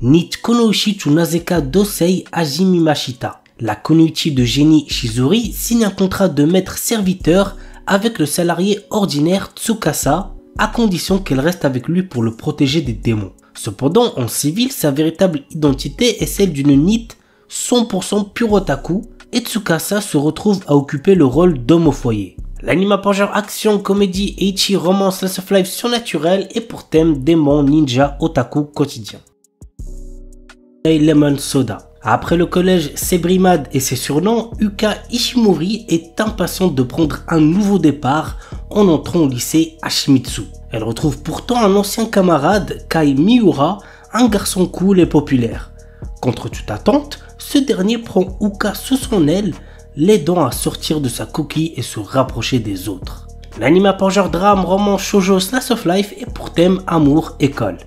Nichikonoishi Tsunazeka Dosei Hajime Mashita. La Kunoichi de génie Shizuri signe un contrat de maître-serviteur avec le salarié ordinaire Tsukasa, à condition qu'elle reste avec lui pour le protéger des démons. Cependant, en civil, sa véritable identité est celle d'une NEET 100% pure otaku, et Tsukasa se retrouve à occuper le rôle d'homme au foyer. L'anime à genre action, comédie, ecchi, romance, slice of life surnaturel et pour thème démon, ninja, otaku quotidien. Lemon Soda. Après le collège Sebrimad et ses surnoms, Yuka Ishimori est impatiente de prendre un nouveau départ en entrant au lycée Hashimitsu. Elle retrouve pourtant un ancien camarade, Kai Miura, un garçon cool et populaire. Contre toute attente, ce dernier prend Yuka sous son aile, l'aidant à sortir de sa coquille et se rapprocher des autres. L'anime à genre drame, roman, shoujo, slice of life et pour thème amour, école.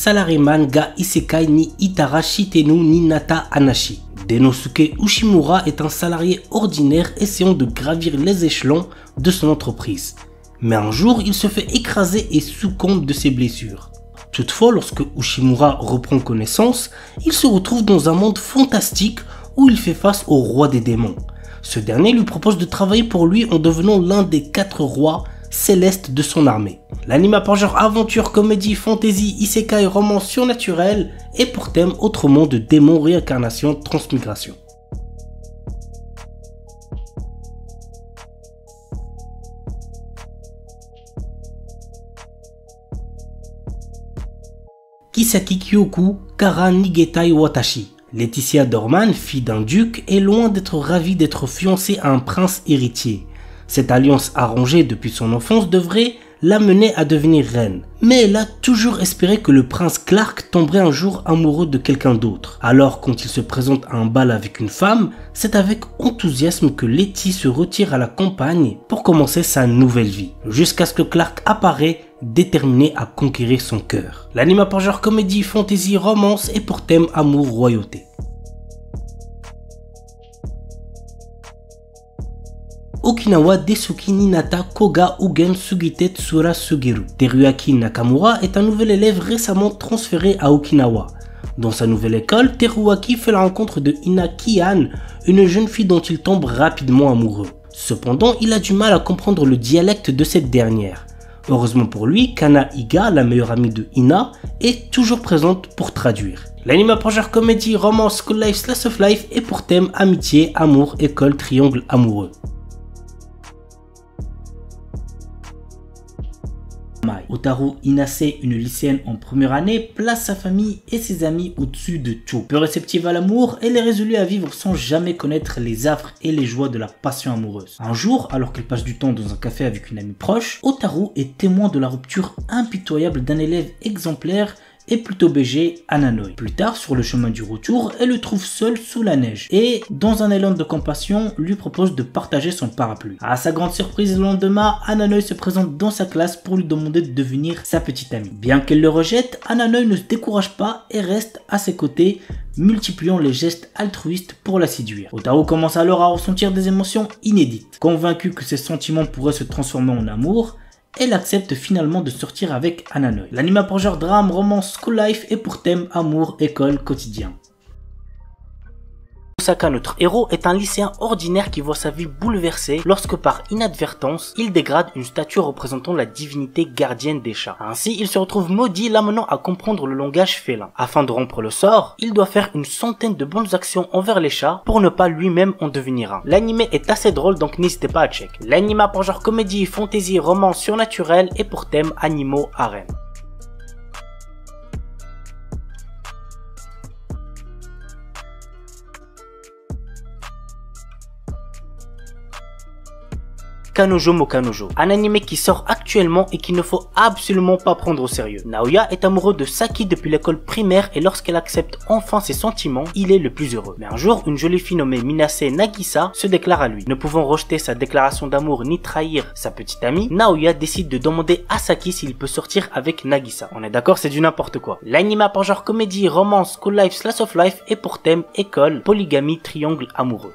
Salaryman ga Isekai ni Itara Shitenu ni Nata Anashi. Denosuke Ushimura est un salarié ordinaire essayant de gravir les échelons de son entreprise. Mais un jour, il se fait écraser et succombe de ses blessures. Toutefois, lorsque Ushimura reprend connaissance, il se retrouve dans un monde fantastique où il fait face au roi des démons. Ce dernier lui propose de travailler pour lui en devenant l'un des 4 rois céleste de son armée. L'anime à genre aventure, comédie, fantasy, isekai, roman surnaturel et pour thème autre monde de démons, réincarnation, transmigration. Kisaki Kyoku Kara Nigetai Watashi. Laetitia Dorman, fille d'un duc, est loin d'être ravie d'être fiancée à un prince héritier. Cette alliance arrangée depuis son enfance devrait l'amener à devenir reine. Mais elle a toujours espéré que le prince Clark tomberait un jour amoureux de quelqu'un d'autre. Alors quand il se présente à un bal avec une femme, c'est avec enthousiasme que Letty se retire à la campagne pour commencer sa nouvelle vie. Jusqu'à ce que Clark apparaît, déterminé à conquérir son cœur. L'anime à genre comédie, fantasy, romance et pour thème amour, royauté. Okinawa Desuki Ninata Koga Ugen Sugite Tsura Sugiru. Teruaki Nakamura est un nouvel élève récemment transféré à Okinawa. Dans sa nouvelle école, Teruaki fait la rencontre de Ina Kian, une jeune fille dont il tombe rapidement amoureux. Cependant, il a du mal à comprendre le dialecte de cette dernière. Heureusement pour lui, Kana Iga, la meilleure amie de Ina, est toujours présente pour traduire. L'anime à genre comédie, romance, school life, slice of life et pour thème amitié, amour, école, triangle amoureux. Otaru Inase, une lycéenne en première année, place sa famille et ses amis au-dessus de tout. Peu réceptive à l'amour, elle est résolue à vivre sans jamais connaître les affres et les joies de la passion amoureuse. Un jour, alors qu'elle passe du temps dans un café avec une amie proche, Otaru est témoin de la rupture impitoyable d'un élève exemplaire et plutôt BG, Ananoi. Plus tard, sur le chemin du retour, elle le trouve seul sous la neige et, dans un élan de compassion, lui propose de partager son parapluie. À sa grande surprise, le lendemain, Ananoi se présente dans sa classe pour lui demander de devenir sa petite amie. Bien qu'elle le rejette, Ananoi ne se décourage pas et reste à ses côtés, multipliant les gestes altruistes pour la séduire. Otaru commence alors à ressentir des émotions inédites. Convaincue que ses sentiments pourraient se transformer en amour, elle accepte finalement de sortir avec Ananoi. L'anime a pour genre drame, romance, school life et pour thème amour, école, quotidien. Osaka, notre héros, est un lycéen ordinaire qui voit sa vie bouleversée lorsque par inadvertance, il dégrade une statue représentant la divinité gardienne des chats. Ainsi, il se retrouve maudit, l'amenant à comprendre le langage félin. Afin de rompre le sort, il doit faire une centaine de bonnes actions envers les chats pour ne pas lui-même en devenir un. L'anime est assez drôle, donc n'hésitez pas à check. L'anime a pour genre comédie, fantasy, romance surnaturel et pour thème animaux, harem. Kanojo mo Kanojo, un anime qui sort actuellement et qu'il ne faut absolument pas prendre au sérieux. Naoya est amoureux de Saki depuis l'école primaire et lorsqu'elle accepte enfin ses sentiments, il est le plus heureux. Mais un jour, une jolie fille nommée Minase Nagisa se déclare à lui. Ne pouvant rejeter sa déclaration d'amour ni trahir sa petite amie, Naoya décide de demander à Saki s'il peut sortir avec Nagisa. On est d'accord, c'est du n'importe quoi. L'anime a par genre comédie, romance, school life, slice of life et pour thème école, polygamie, triangle amoureux.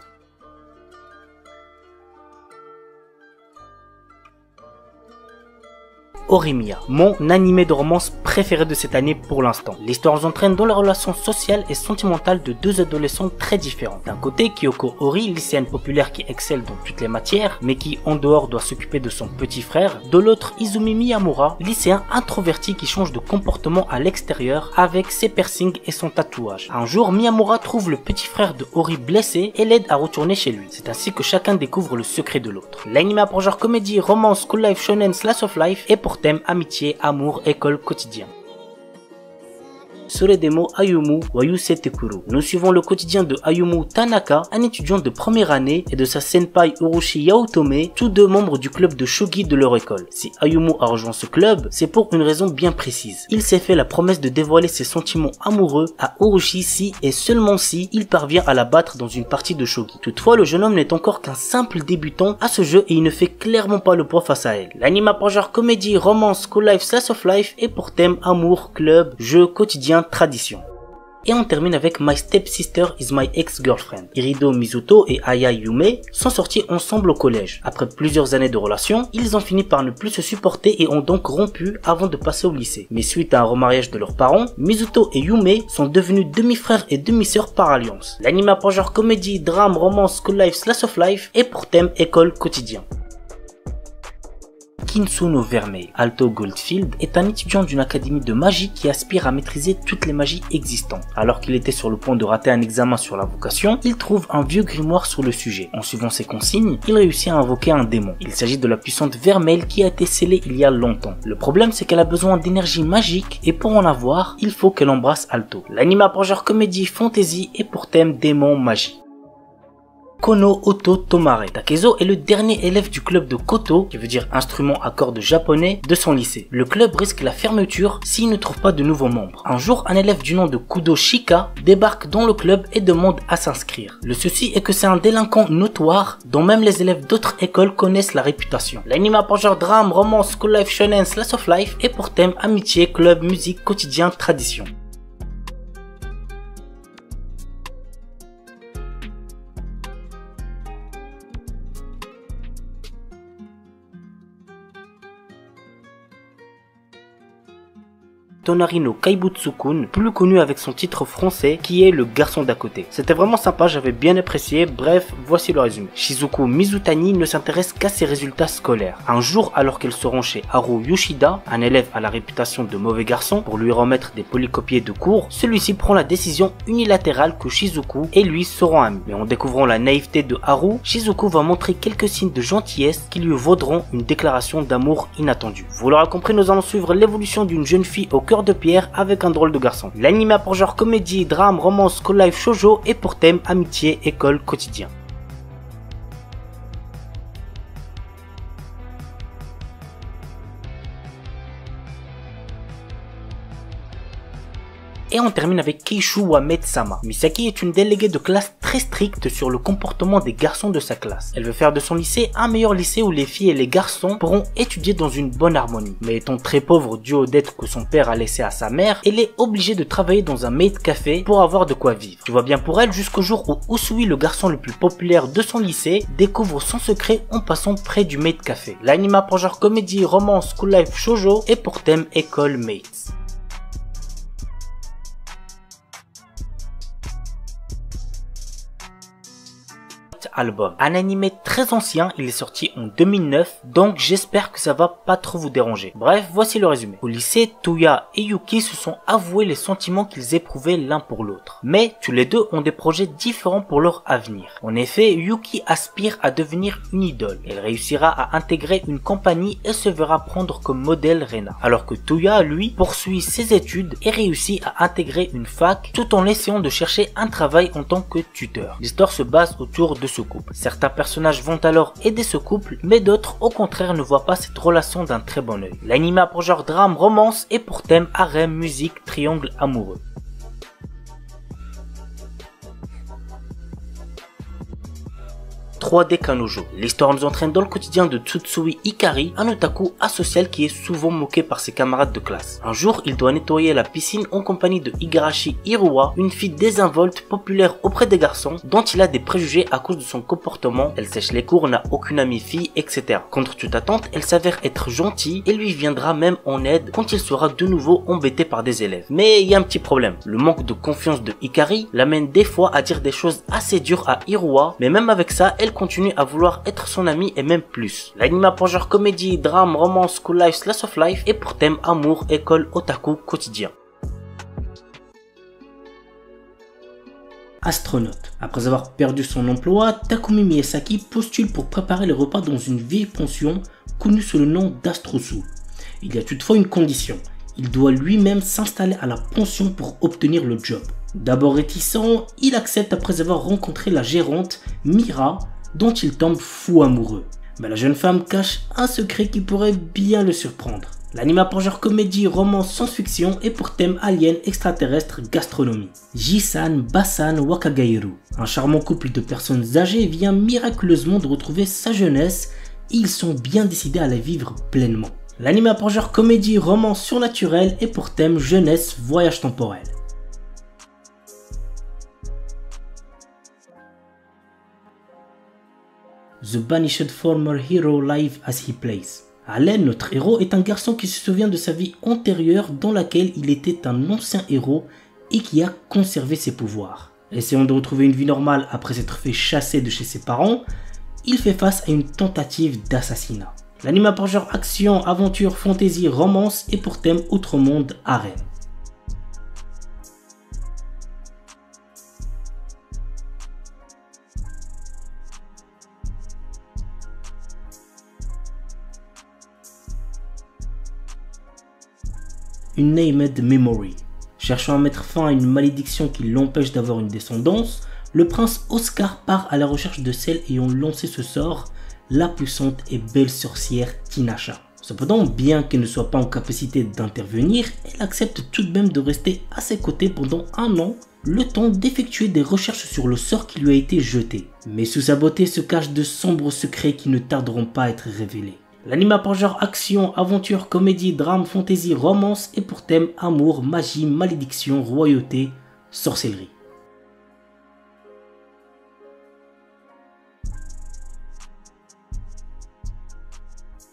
Horimiya, mon animé de romance préféré de cette année pour l'instant. L'histoire nous entraîne dans la relation sociale et sentimentale de deux adolescents très différents. D'un côté, Kyoko Ori, lycéenne populaire qui excelle dans toutes les matières, mais qui en dehors doit s'occuper de son petit frère. De l'autre, Izumi Miyamura, lycéen introverti qui change de comportement à l'extérieur avec ses piercings et son tatouage. Un jour, Miyamura trouve le petit frère de Ori blessé et l'aide à retourner chez lui. C'est ainsi que chacun découvre le secret de l'autre. L'anime a pour genre comédie, romance, school life, shonen, slice of life et pour thème amitié, amour, école, quotidien. Soredemo Ayumu wa Yusetekuru. Nous suivons le quotidien de Ayumu Tanaka, un étudiant de première année, et de sa senpai Urushi Yaotome, tous deux membres du club de shogi de leur école. Si Ayumu a rejoint ce club, c'est pour une raison bien précise. Il s'est fait la promesse de dévoiler ses sentiments amoureux à Urushi si et seulement si il parvient à la battre dans une partie de shogi. Toutefois, le jeune homme n'est encore qu'un simple débutant à ce jeu et il ne fait clairement pas le poids face à elle. L'anime a pour genre comédie, romance, school life, slice of life et pour thème amour, club, jeu, quotidien, tradition. Et on termine avec My Stepsister is My Ex-Girlfriend. Irido Mizuto et Aya Yume sont sortis ensemble au collège. Après plusieurs années de relation, ils ont fini par ne plus se supporter et ont donc rompu avant de passer au lycée. Mais suite à un remariage de leurs parents, Mizuto et Yume sont devenus demi-frères et demi-sœurs par alliance. L'anime a pour genre comédie, drame, romance, school life, slice of life et pour thème école, quotidien. Kinsuno Vermeil, Alto Goldfield, est un étudiant d'une académie de magie qui aspire à maîtriser toutes les magies existantes. Alors qu'il était sur le point de rater un examen sur la vocation, il trouve un vieux grimoire sur le sujet. En suivant ses consignes, il réussit à invoquer un démon. Il s'agit de la puissante Vermeil qui a été scellée il y a longtemps. Le problème, c'est qu'elle a besoin d'énergie magique et pour en avoir, il faut qu'elle embrasse Alto. L'anime a pour genre comédie, fantasy et pour thème démon, magie. Kono Oto Tomare. Takezo est le dernier élève du club de Koto, qui veut dire instrument à cordes japonais, de son lycée. Le club risque la fermeture s'il ne trouve pas de nouveaux membres. Un jour, un élève du nom de Kudo Shika débarque dans le club et demande à s'inscrire. Le souci est que c'est un délinquant notoire dont même les élèves d'autres écoles connaissent la réputation. L'anime a pour genre drame, romance, school life, shonen, slice of life et pour thème amitié, club, musique, quotidien, tradition. Tonari no Kaibutsu-kun, plus connu avec son titre français qui est Le garçon d'à côté. C'était vraiment sympa, j'avais bien apprécié, bref, voici le résumé. Shizuku Mizutani ne s'intéresse qu'à ses résultats scolaires. Un jour, alors qu'elle se rend chez Haru Yoshida, un élève à la réputation de mauvais garçon, pour lui remettre des polycopiés de cours, celui-ci prend la décision unilatérale que Shizuku et lui seront amis. Mais en découvrant la naïveté de Haru, Shizuku va montrer quelques signes de gentillesse qui lui vaudront une déclaration d'amour inattendue. Vous l'aurez compris, nous allons suivre l'évolution d'une jeune fille au cœur de pierre avec un drôle de garçon. L'anime a pour genre comédie, drame, romance, school life, shoujo et pour thème amitié, école, quotidien. Et on termine avec Keishu Wamed-sama. Misaki est une déléguée de classe très stricte sur le comportement des garçons de sa classe. Elle veut faire de son lycée un meilleur lycée où les filles et les garçons pourront étudier dans une bonne harmonie. Mais étant très pauvre dû aux dettes que son père a laissées à sa mère, elle est obligée de travailler dans un maid café pour avoir de quoi vivre. Tu vois bien pour elle jusqu'au jour où Usui, le garçon le plus populaire de son lycée, découvre son secret en passant près du maid café. L'anime a pour genre comédie, romance, school life, shoujo et pour thème école, mates. Album. Un animé très ancien, il est sorti en 2009, donc j'espère que ça va pas trop vous déranger. Bref, voici le résumé. Au lycée, Touya et Yuki se sont avoués les sentiments qu'ils éprouvaient l'un pour l'autre. Mais tous les deux ont des projets différents pour leur avenir. En effet, Yuki aspire à devenir une idole. Elle réussira à intégrer une compagnie et se verra prendre comme modèle Rena. Alors que Touya, lui, poursuit ses études et réussit à intégrer une fac tout en essayant de chercher un travail en tant que tuteur. L'histoire se base autour de ce couple. Certains personnages vont alors aider ce couple, mais d'autres au contraire ne voient pas cette relation d'un très bon œil. L'anime a pour genre drame, romance et pour thème harem, musique, triangle amoureux. 3D Kanojo. L'histoire nous entraîne dans le quotidien de Tsutsui Hikari, un otaku asocial qui est souvent moqué par ses camarades de classe. Un jour, il doit nettoyer la piscine en compagnie de Igarashi Hiruwa, une fille désinvolte, populaire auprès des garçons, dont il a des préjugés à cause de son comportement. Elle sèche les cours, n'a aucune amie fille, etc. Contre toute attente, elle s'avère être gentille et lui viendra même en aide quand il sera de nouveau embêté par des élèves. Mais il y a un petit problème. Le manque de confiance de Hikari l'amène des fois à dire des choses assez dures à Hiruwa, mais même avec ça, elle continue à vouloir être son amie et même plus. L'anime a pour genre comédie, drame, romance, school life, slice of life et pour thème amour, école, otaku, quotidien. Astronaute. Après avoir perdu son emploi, Takumi Miyazaki postule pour préparer les repas dans une vieille pension connue sous le nom d'Astrosu. Il y a toutefois une condition. Il doit lui-même s'installer à la pension pour obtenir le job. D'abord réticent, il accepte après avoir rencontré la gérante, Mira, dont il tombe fou amoureux. Mais la jeune femme cache un secret qui pourrait bien le surprendre. L'anime a pour genre comédie, romance, science-fiction et pour thème alien, extraterrestre, gastronomie. Jisan Basan Wakagairu. Un charmant couple de personnes âgées vient miraculeusement de retrouver sa jeunesse et ils sont bien décidés à la vivre pleinement. L'anime a pour genre comédie, romance surnaturelle et pour thème jeunesse, voyage temporel. The Banished Former Hero Live as He Plays. Allen, notre héros, est un garçon qui se souvient de sa vie antérieure dans laquelle il était un ancien héros et qui a conservé ses pouvoirs. Essayant de retrouver une vie normale après s'être fait chasser de chez ses parents, il fait face à une tentative d'assassinat. L'anime a pour genre action, aventure, fantasy, romance et pour thème outre-monde, harem. Une Named Memory. Cherchant à mettre fin à une malédiction qui l'empêche d'avoir une descendance, le prince Oscar part à la recherche de celle ayant lancé ce sort, la puissante et belle sorcière Tinasha. Cependant, bien qu'elle ne soit pas en capacité d'intervenir, elle accepte tout de même de rester à ses côtés pendant un an, le temps d'effectuer des recherches sur le sort qui lui a été jeté. Mais sous sa beauté se cachent de sombres secrets qui ne tarderont pas à être révélés. L'anime a pour genre action, aventure, comédie, drame, fantasy, romance et pour thème amour, magie, malédiction, royauté, sorcellerie.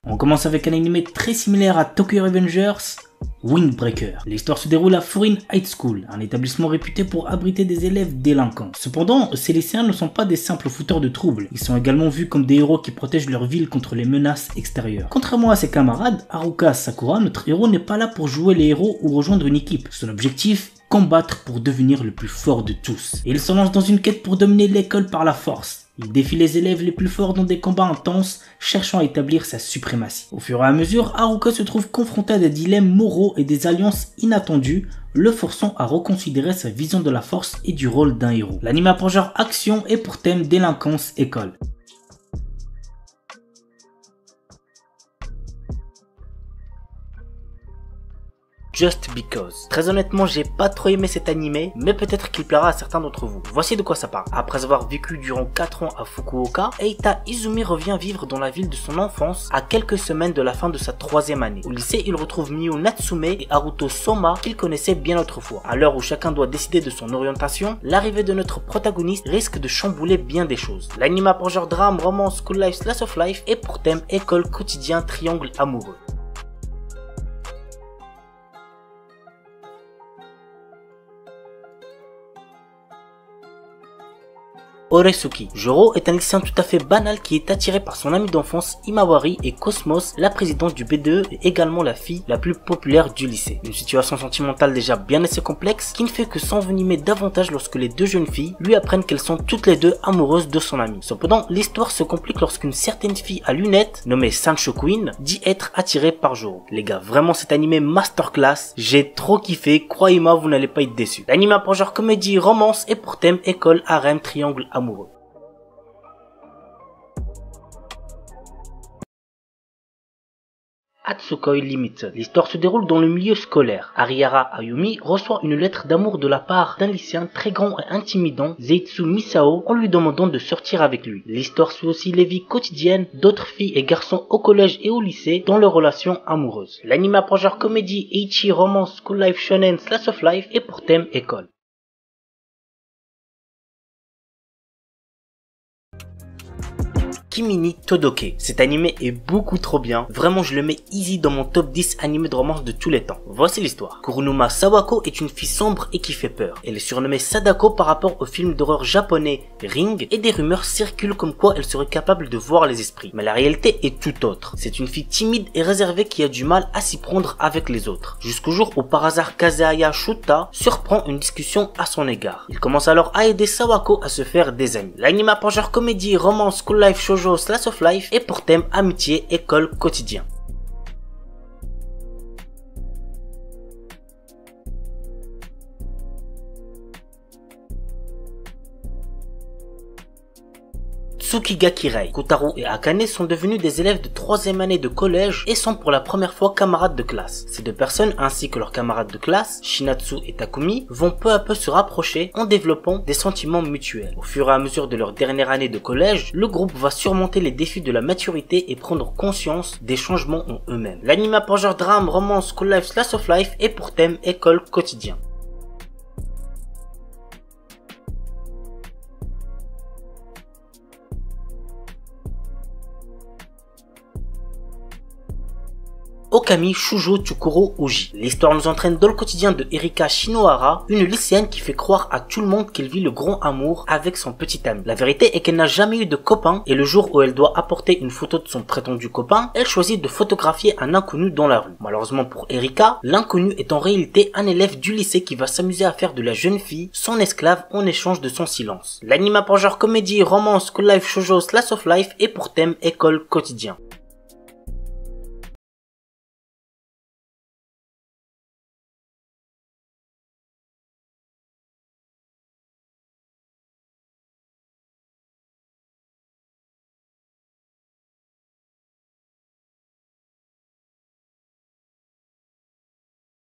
On commence avec un anime très similaire à Tokyo Revengers, Windbreaker. L'histoire se déroule à Furin High School, un établissement réputé pour abriter des élèves délinquants. Cependant, ces lycéens ne sont pas des simples fouteurs de troubles, ils sont également vus comme des héros qui protègent leur ville contre les menaces extérieures. Contrairement à ses camarades, Haruka Sakura, notre héros n'est pas là pour jouer les héros ou rejoindre une équipe. Son objectif, combattre pour devenir le plus fort de tous. Et il se lance dans une quête pour dominer l'école par la force. Il défie les élèves les plus forts dans des combats intenses, cherchant à établir sa suprématie. Au fur et à mesure, Haruka se trouve confronté à des dilemmes moraux et des alliances inattendues, le forçant à reconsidérer sa vision de la force et du rôle d'un héros. L'anime a pour genre action et pour thème délinquance école. Just Because. Très honnêtement, j'ai pas trop aimé cet animé, mais peut-être qu'il plaira à certains d'entre vous. Voici de quoi ça parle. Après avoir vécu durant 4 ans à Fukuoka, Eita Izumi revient vivre dans la ville de son enfance à quelques semaines de la fin de sa 3e année. Au lycée, il retrouve Miyu Natsume et Haruto Soma qu'il connaissait bien autrefois. À l'heure où chacun doit décider de son orientation, l'arrivée de notre protagoniste risque de chambouler bien des choses. L'anime a pour genre drame, romance, school life, slice of life et pour thème école, quotidien, triangle amoureux. Oresuki. Joro est un lycéen tout à fait banal qui est attiré par son ami d'enfance Imawari et Cosmos, la présidente du BDE et également la fille la plus populaire du lycée. Une situation sentimentale déjà bien assez complexe qui ne fait que s'envenimer davantage lorsque les deux jeunes filles lui apprennent qu'elles sont toutes les deux amoureuses de son ami. Cependant, l'histoire se complique lorsqu'une certaine fille à lunettes, nommée Sancho Queen, dit être attirée par Joro. Les gars, vraiment cet animé masterclass, j'ai trop kiffé, croyez-moi vous n'allez pas être déçus. L'anime a pour genre comédie, romance et pour thème école, harem, triangle amoureux. Hatsukoi Limited. L'histoire se déroule dans le milieu scolaire. Arihara Ayumi reçoit une lettre d'amour de la part d'un lycéen très grand et intimidant, Zeitsu Misao, en lui demandant de sortir avec lui. L'histoire suit aussi les vies quotidiennes d'autres filles et garçons au collège et au lycée dans leurs relations amoureuses. L'anime a pour genre comédie, ecchi, romance, school life, shonen, slice of life et pour thème école. Kimi Todoke. Cet animé est beaucoup trop bien. Vraiment, je le mets easy dans mon top 10 animés de romance de tous les temps. Voici l'histoire. Kurunuma Sawako est une fille sombre et qui fait peur. Elle est surnommée Sadako par rapport au film d'horreur japonais Ring et des rumeurs circulent comme quoi elle serait capable de voir les esprits. Mais la réalité est tout autre. C'est une fille timide et réservée qui a du mal à s'y prendre avec les autres. Jusqu'au jour où par hasard Kazehaya Shuta surprend une discussion à son égard. Il commence alors à aider Sawako à se faire des amis. L'anime a pour genre comédie, romance, school life, shoujo, slice of life et pour thème amitié, école, quotidien. Tsukigakirei. Kotaro et Akane sont devenus des élèves de 3e année de collège et sont pour la première fois camarades de classe. Ces deux personnes ainsi que leurs camarades de classe, Shinatsu et Takumi, vont peu à peu se rapprocher en développant des sentiments mutuels. Au fur et à mesure de leur dernière année de collège, le groupe va surmonter les défis de la maturité et prendre conscience des changements en eux-mêmes. L'anime a pour genre drame, romance, school life, slice of life et pour thème école, quotidien. Okami Shujo Tsukuro Uji. L'histoire nous entraîne dans le quotidien de Erika Shinohara, une lycéenne qui fait croire à tout le monde qu'elle vit le grand amour avec son petit ami. La vérité est qu'elle n'a jamais eu de copain et le jour où elle doit apporter une photo de son prétendu copain, elle choisit de photographier un inconnu dans la rue. Malheureusement pour Erika, l'inconnu est en réalité un élève du lycée qui va s'amuser à faire de la jeune fille son esclave en échange de son silence. L'anime a pour genre comédie, romance, school life, shoujo, slice of life et pour thème école, quotidien.